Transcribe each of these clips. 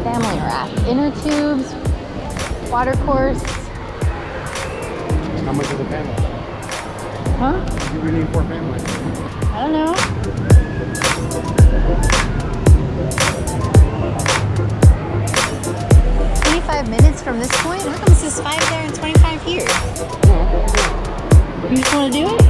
Family raft. Inner tubes, water course. How much is a family? Huh? What do we need for a family? I don't know. 25 minutes from this point? How come this is 5 there and 25 here? You just want to do it?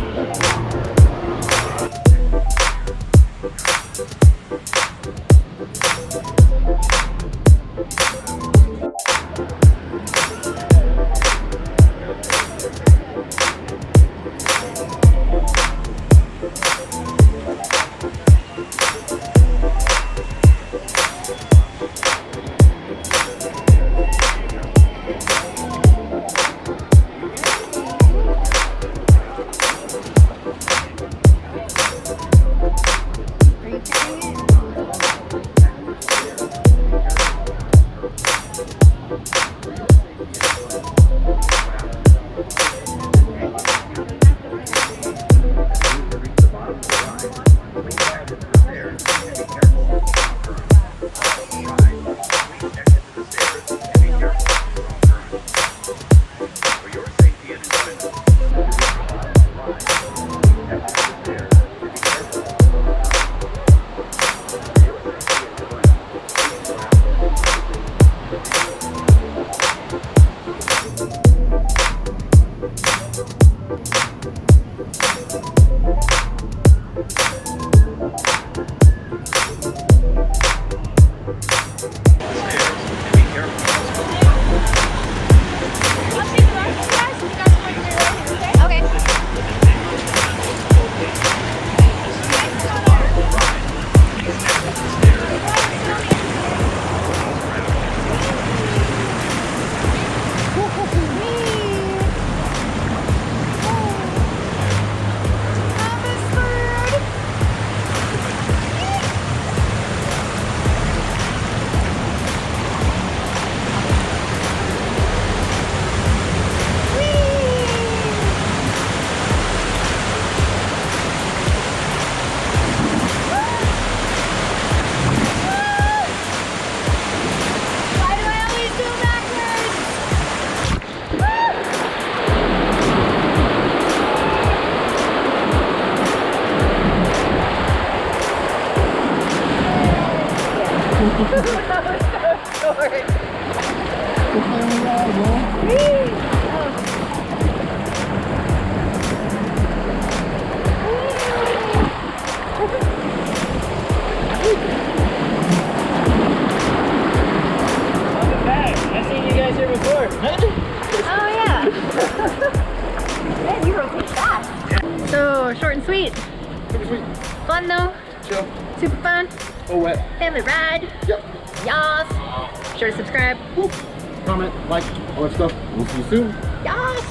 So short and sweet. Super sweet. Fun though. Chill. Super fun. Oh, wet. Family ride. Yep. Yas. Sure to subscribe. Woo. Comment, like, all that stuff. We'll see you soon. Yas.